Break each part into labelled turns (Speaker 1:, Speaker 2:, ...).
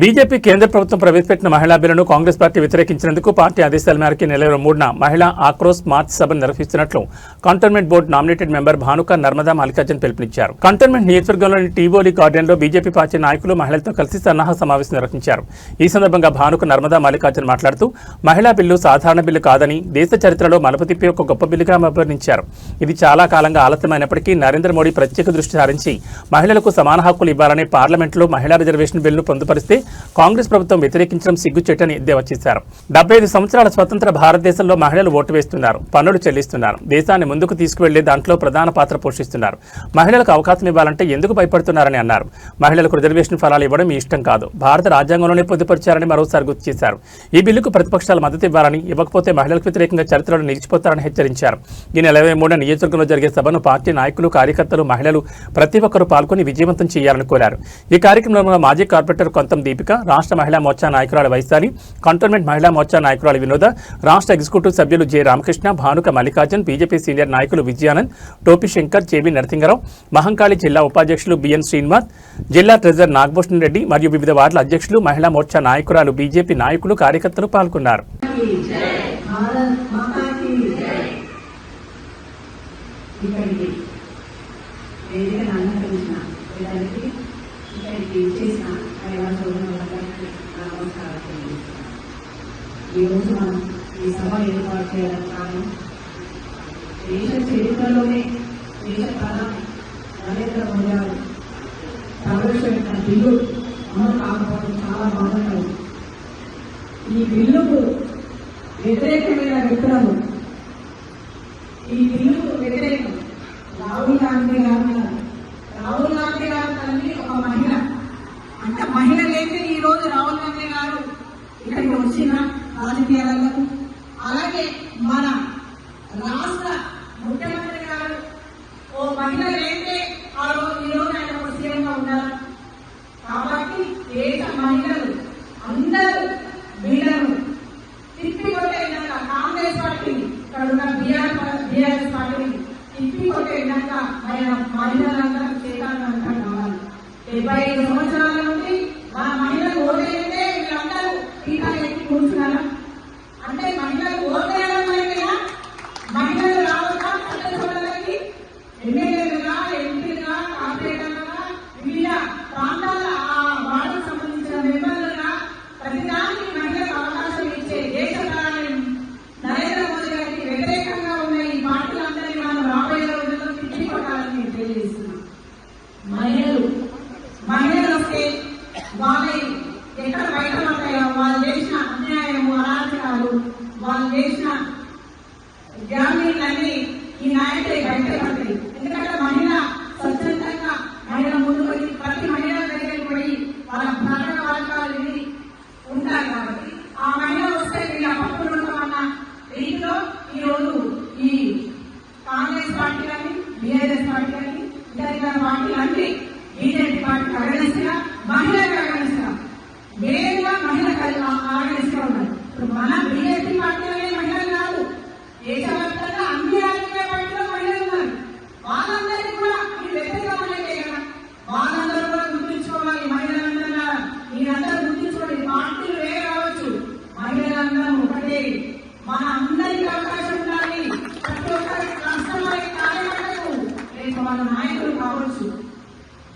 Speaker 1: BJP కేంద్ర ప్రభుత్వం ప్రవేశపెట్టిన మహిళా బిల్లును కాంగ్రెస్ పార్టీ వ్యతిరేకించినందుకు పార్టీ ఆదేశాల మేరకు నెల 23న మహిళా ఆక్రోశ్ మార్చ్ సభను నిర్వహిస్తున్నట్లు cantonment board nominated member Bhanuka Narmada Mallikarjun పిలుపునిచ్చారు. కంటోన్మెంట్ నియోజకవర్గంలోని టీవోలీ గార్డెన్లో బీజేపీ పార్టీ నాయకులు మహిళలతో కలిసి సన్నాహ సమావేశం నిర్వహించారు. ఈ సందర్భంగా భానుక నర్మదా మల్లికార్జున్ మాట్లాడుతూ మహిళా బిల్లు సాధారణ బిల్లు కాదని, దేశ చరిత్రలో మలుపు తిప్పే ఒక గొప్ప బిల్లుగా అభివర్ణించారు. ఇది చాలా కాలంగా ఆలస్యమైనప్పటికీ నరేంద్ర మోడీ ప్రత్యేక దృష్టి సారించి మహిళలకు సమాన హక్కులు ఇవ్వాలని పార్లమెంట్లో మహిళా రిజర్వేషన్ బిల్లును పొందుపరిస్తే కాంగ్రెస్ ప్రభుత్వం వ్యతిరేకించడం సిగ్గుచేటని ఎద్దేవా చేశారు. 75 సంవత్సరాల స్వతంత్ర భారతదేశంలో మహిళలు ఓటు వేస్తున్నారు, పన్నులు చెల్లిస్తున్నారు, దేశాన్ని ముందుకు తీసుకువెళ్లే దాంట్లో ప్రధాన పాత్ర పోషిస్తున్నారు. మహిళలకు అవకాశం ఇవ్వాలంటే ఎందుకు భయపడుతున్నారని అన్నారు. మహిళలకు రిజర్వేషన్ ఫలాలు ఇవ్వడం మీ ఇష్టం కాదు, భారత రాజ్యాంగంలోనే పొందుపరిచారని మరోసారి గుర్తు చేశారు. ఈ బిల్లుకు ప్రతిపక్షాలు మద్దతు ఇవ్వాలని, ఇవ్వకపోతే మహిళలకు వ్యతిరేకంగా చరిత్రలో నిలిచిపోతారని హెచ్చరించారు. ఈ నెల 23న నియోజకవర్గంలో జరిగే సభను పార్టీ నాయకులు, కార్యకర్తలు, మహిళలు ప్రతి ఒక్కరూ పాల్గొని విజయవంతం చేయాలని కోరారు. ఈ కార్యక్రమంలో మాజీ కార్పొరేటర్ కొంతం దీపిక, రాష్ట్ర మహిళా మోర్చా నాయకురాలు వైశాలి, కంటోన్మెంట్ మహిళా మోర్చా నాయకురాలు వినోద, రాష్ట్ర ఎగ్జిక్యూటివ్ సభ్యులు J Ramakrishna, Bhanuka Mallikarjun, BJP senior నాయకులు విజయానంద్, టోపి శంకర్, జేబీ నరసింగరావు, మహంకాళి జిల్లా ఉపాధ్యక్షులు బిఎన్ శ్రీనివాస్, జిల్లా ట్రెజరర్ నాగభూషణ్ రెడ్డి మరియు వివిధ వార్డుల అధ్యక్షులు, మహిళా మోర్చా నాయకురాలు, బీజేపీ నాయకులు, కార్యకర్తలు పాల్గొన్నారు.
Speaker 2: ఈరోజు మనం ఈ సభ ఏర్పాటు చేయడానికి కారణం దేశ చరిత్రలోనే దేశ ప్రధాని నరేంద్ర మోడీ గారు ప్రవేశపెట్టిన బిల్లు అమలు కాకపోవడం చాలా బాధాకరం. ఈ బిల్లుకు వ్యతిరేకమైన వ్యక్తులను, ఈ బిల్లుకు వ్యతిరేకం రాహుల్ గాంధీ గారు తల్లి ఒక మహిళ. అంటే మహిళ లేని ఈ రోజు రాహుల్ గాంధీ గారు ఇక్కడికి వచ్చిన రాజకీయాలకు, అలాగే మన రాష్ట్ర ముఖ్యమంత్రి గారు ఓ మహిళ లేదే ఈరోజు ఆయన ఒక సీఎంగా ఉన్నారు. కాబట్టి దేశ మహిళలు అందరూ వీళ్ళను తిప్పికొట్టే విధంగా కాంగ్రెస్ పార్టీని, ఇక్కడ ఉన్న బీఆర్ఎస్ పార్టీని తిప్పికొట్టే విధంగా మహిళలందరూ చేయాలంటే కావాలి. 75 సంవత్సరాల నుండి మన మహిళలు ఓటేస్తే వీళ్ళందరూ టీకాలు ఎక్కి కూర్చున్నారా? అంటే మహిళలు ఓటేయడం వల్లైనా మహిళలు రావచ్చా? చట్టసభలకి ఎమ్మెల్యేలుగా, ఎంపీలుగా, కార్పొరేటర్లుగా, వివిధ ప్రాంతాల వార్డుకు సంబంధించిన మెంబర్లుగా ప్రతిదానికి మహిళలకు అవకాశం ఇచ్చే దేశ ప్రధాని నరేంద్ర మోదీ గారికి వ్యతిరేకంగా ఉన్న ఈ పార్టీలందరినీ మనం రాబోయే రోజుల్లో తిప్పికొట్టాలని తెలియజేస్తున్నాం. మహిళలు వస్తే వాళ్ళ ఎక్కడ బయటపడతాయో, వాళ్ళు చేసిన అన్యాయము, అరాచకాలు, వాళ్ళు చేసిన గ్రామీణులన్నీ ఈ నాయకులే బయటపడతాయి. ఎందుకంటే మహిళ స్వచ్ఛందంగా మహిళ ముందు పోయి ప్రతి మహిళ దగ్గరికి పోయి వాళ్ళ భాగవాళ్ళు విని ఉంటారు. కాబట్టి ఆ మహిళ వస్తే వీళ్ళ పప్పులు ఉంటామన్న రీతిలో ఈరోజు ఈ కాంగ్రెస్ పార్టీ కానీ, బీఆర్ఎస్ పార్టీ కానీ, ఇతర పార్టీలన్నీ బీజేపీ పార్టీ అగనిస్ట్గా, మహిళలకు అగనిస్ట్గా, వేరుగా మహిళలకు అగనిస్ట్గా ఉన్నారు. ఇప్పుడు మన బీజేపీ పార్టీలోనే మహిళలు కాదు, దేశవ్యాప్తంగా అన్ని రాజకీయ పార్టీలో మహిళలు ఉన్నారు. వాళ్ళందరికీ కూడా మీరు వ్యతిరేకమైతే కదా, వాళ్ళందరూ కూడా గుర్తించుకోవాలి. మహిళలందరూ మీరందరూ గుర్తించుకోండి. పార్టీలు వేరే కావచ్చు, మహిళలందరూ ఒకటే. మన అందరికీ అవకాశం ఉండాలి. ప్రతి ఒక్కరికి కష్టమైన కార్యకర్తలకు రేపు వాళ్ళ నాయకులు కావచ్చు,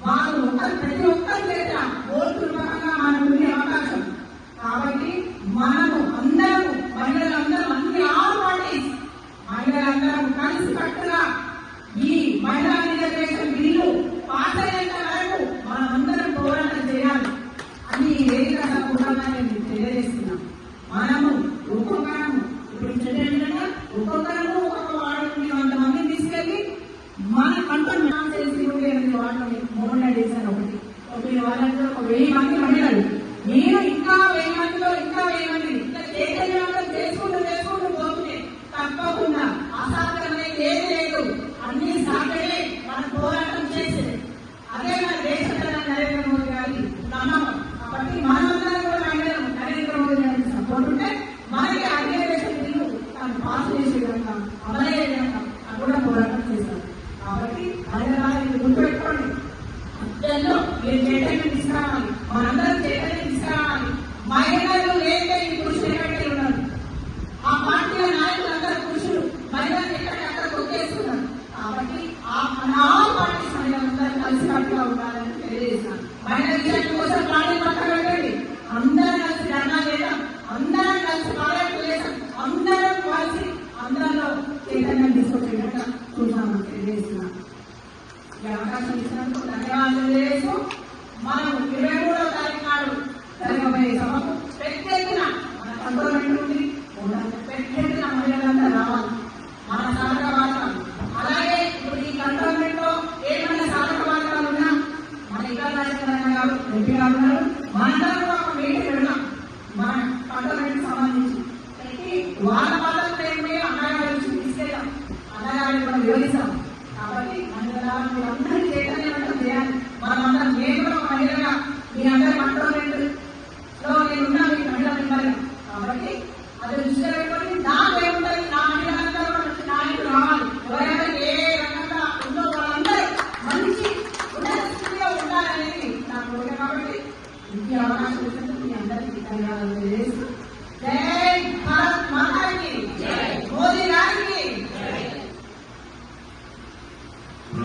Speaker 2: వాళ్ళు ప్రతి ఒక్కరి చేత ఓటు రూపకంగా మనకు ఉండే అవకాశం. కాబట్టి మనము అందరూ మహిళలందరూ అన్ని 6 పార్టీస్ మహిళలందరం కలిసి కట్టుగా ఈ మహిళా రిజర్వేషన్ బిల్లు పాస్ అయ్యేంత వరకు మనమందరం పోరాటం చేయాలి అని ఈ వేదిక సందర్భంగా నేను తెలియజేస్తున్నాం. మనము ఒక్కొక్కరము ఇప్పుడు చెప్పినట్టుగా ఒక్కొక్కరము ఒక్కొక్క వార్డు నుండి 100 మందిని తీసుకెళ్లి మన కంటోన్మెంట్ చేసి 28 వార్డులు మోహన్ డివిజన్ ఒకటి వాళ్ళందరూ ఒక 1000 మంది మహిళలు. నేను ఇంకా 1000 మందిలో ఇంకా 1000 మంది ఇట్లా చైతన్యవంతం చేసుకుంటూ పోతుంటే తప్పకుండా అసాధ్యమైనది ఏది లేదు, అన్ని సాధ్యమే. మనం పోరాటం చేసేది అదే మన దేశ ప్రధాని నరేంద్ర మోదీ గారి నమ్మకం. కాబట్టి మనమందరం కూడా మహిళలు నరేంద్ర మోదీ గారికి సపోర్ట్ ఉంటే మనకి రిజర్వేషన్ బిల్లు తను పాస్ చేసే విధంగా, అమలయ్యే విధంగా కూడా పోరాటం చేశాం. కాబట్టి మహిళలు గుర్తుపెట్టుకోండి, మీరు చైతన్యం తీసుకురావాలి, మనందరం చైతన్యం తీసుకురావాలి. ఈ అవకాశం ఇచ్చినందుకు మీ అందరికీ ధన్యవాదాలు తెలియజేస్తూ జై